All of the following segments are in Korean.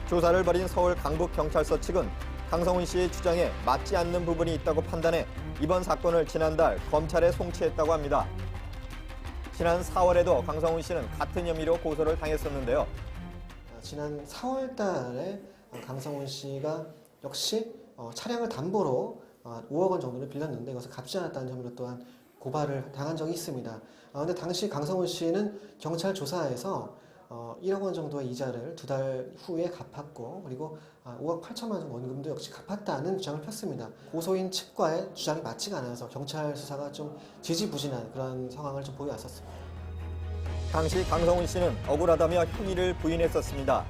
조사를 벌인 서울 강북경찰서 측은 강성훈 씨의 주장에 맞지 않는 부분이 있다고 판단해 이번 사건을 지난달 검찰에 송치했다고 합니다. 지난 4월에도 강성훈 씨는 같은 혐의로 고소를 당했었는데요. 지난 4월 달에 강성훈 씨가 역시 차량을 담보로 5억 원 정도를 빌렸는데 이것을 갚지 않았다는 혐의로 또한 고발을 당한 적이 있습니다. 그런데 당시 강성훈 씨는 경찰 조사에서 1억 원 정도의 이자를 2달 후에 갚았고 그리고 5억 8천만 원 원금도 역시 갚았다는 주장을 폈습니다. 고소인 측과의 주장이 맞지가 않아서 경찰 수사가 좀 지지부진한 그런 상황을 좀 보여왔었습니다. 당시 강성훈 씨는 억울하다며 혐의를 부인했었습니다.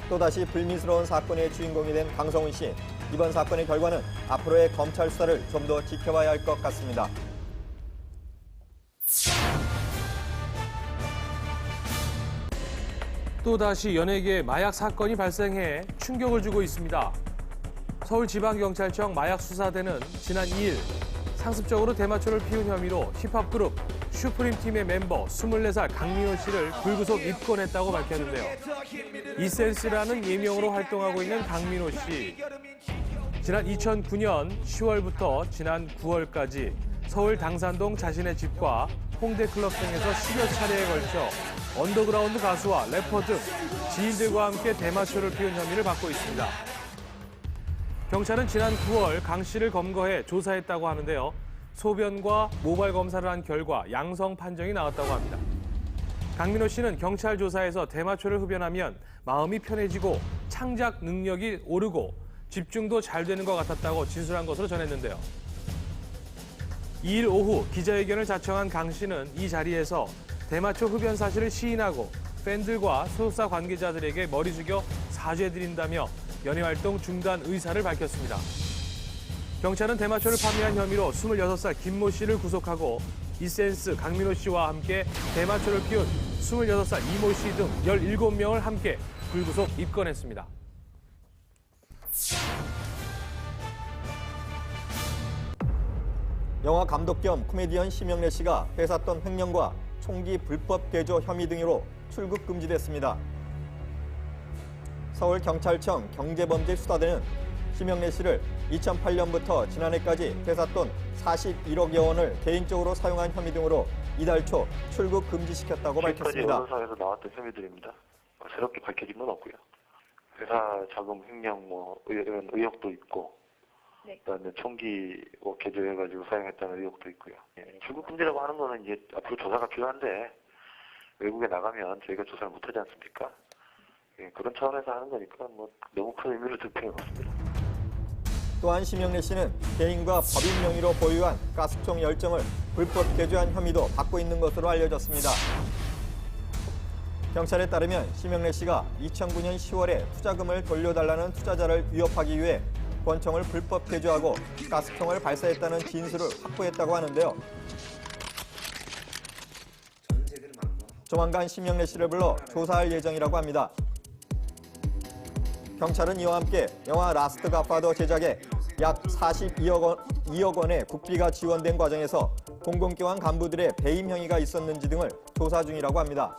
또다시 불미스러운 사건의 주인공이 된 강성훈 씨. 이번 사건의 결과는 앞으로의 검찰 수사를 좀 더 지켜봐야 할 것 같습니다. 또다시 연예계에 마약 사건이 발생해 충격을 주고 있습니다. 서울지방경찰청 마약수사대는 지난 2일 상습적으로 대마초를 피운 혐의로 힙합그룹 슈프림팀의 멤버 24살 강민호 씨를 불구속 입건했다고 밝혔는데요. 이센스라는 예명으로 활동하고 있는 강민호 씨. 지난 2009년 10월부터 지난 9월까지 서울 당산동 자신의 집과 홍대 클럽 등에서 10여 차례에 걸쳐 언더그라운드 가수와 래퍼 등 지인들과 함께 대마초를 피운 혐의를 받고 있습니다. 경찰은 지난 9월 강 씨를 검거해 조사했다고 하는데요. 소변과 모발 검사를 한 결과 양성 판정이 나왔다고 합니다. 강민호 씨는 경찰 조사에서 대마초를 흡연하면 마음이 편해지고 창작 능력이 오르고 집중도 잘 되는 것 같았다고 진술한 것으로 전했는데요. 2일 오후 기자회견을 자청한 강 씨는 이 자리에서 대마초 흡연 사실을 시인하고 팬들과 소속사 관계자들에게 머리 숙여 사죄드린다며 연예활동 중단 의사를 밝혔습니다. 경찰은 대마초를 판매한 혐의로 26살 김모 씨를 구속하고 이센스 강민호 씨와 함께 대마초를 피운 26살 이모 씨 등 17명을 함께 불구속 입건했습니다. 영화 감독 겸 코미디언 심영래 씨가 뺏었던 횡령과 총기 불법 개조 혐의 등으로 출국 금지됐습니다. 서울경찰청 경제범죄수사대는 심영래 씨를 2008년부터 지난해까지 뺏었돈 41억여 원을 개인적으로 사용한 혐의 등으로 이달 초 출국 금지시켰다고 밝혔습니다. 언론사에서 나왔던 혐의들입니다. 새롭게 밝혀진 건 없고요. 회사 자금 횡령 이런 의혹도 있고, 네. 그다음에 총기 개조해가지고 사용했다는 의혹도 있고요. 출국 금지라고 하는 거는 이제 앞으로 조사가 필요한데 외국에 나가면 저희가 조사를 못하지 않습니까? 그런 차원에서 하는 거니까 너무 큰 의미를 둘 필요는 없습니다. 또한 심영래 씨는 개인과 법인 명의로 보유한 가스총 10정을 불법 개조한 혐의도 받고 있는 것으로 알려졌습니다. 경찰에 따르면 심영래 씨가 2009년 10월에 투자금을 돌려달라는 투자자를 위협하기 위해 권총을 불법 개조하고 가스총을 발사했다는 진술을 확보했다고 하는데요. 조만간 심영래 씨를 불러 조사할 예정이라고 합니다. 경찰은 이와 함께 영화 라스트 갓파더 제작에 약 42억 원의 국비가 지원된 과정에서 공공기관 간부들의 배임 행위가 있었는지 등을 조사 중이라고 합니다.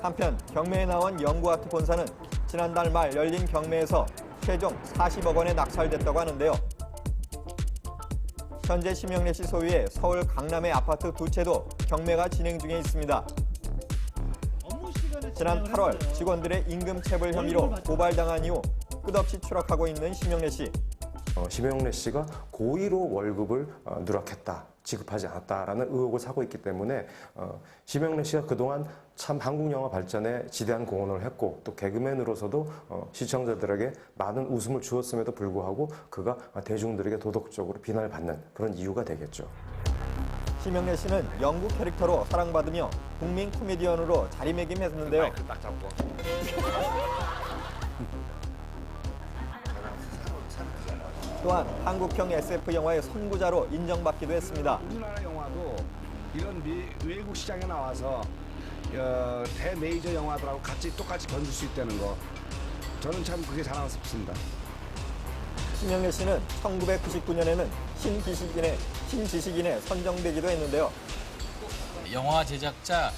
한편 경매에 나온 영구아트 본사는 지난달 말 열린 경매에서 최종 40억 원에 낙찰됐다고 하는데요. 현재 심영래 씨 소유의 서울 강남의 아파트 2채도 경매가 진행 중에 있습니다. 지난 8월 직원들의 임금 체불 혐의로 고발당한 이후 끝없이 추락하고 있는 심영래 씨. 심영래 씨가 고의로 월급을 누락했다, 지급하지 않았다라는 의혹을 사고 있기 때문에 심영래 씨가 그동안 참 한국 영화 발전에 지대한 공헌을 했고 또 개그맨으로서도 시청자들에게 많은 웃음을 주었음에도 불구하고 그가 대중들에게 도덕적으로 비난을 받는 그런 이유가 되겠죠. 심영래 씨는 영구 캐릭터로 사랑받으며 국민 코미디언으로 자리매김했는데요. 마이크 딱 잡고. 또한 한국형 SF 영화의 선구자로 인정받기도 했습니다. 우리나라 영화도 이런 외국 시장에 나와서 대메이저 영화들하고 똑같이 던질 수 있다는 거, 저는 참 그게 자랑스럽습니다. 심영래 씨는 1999년에는 신지식인에 선정되기도 했는데요. 영화 제작자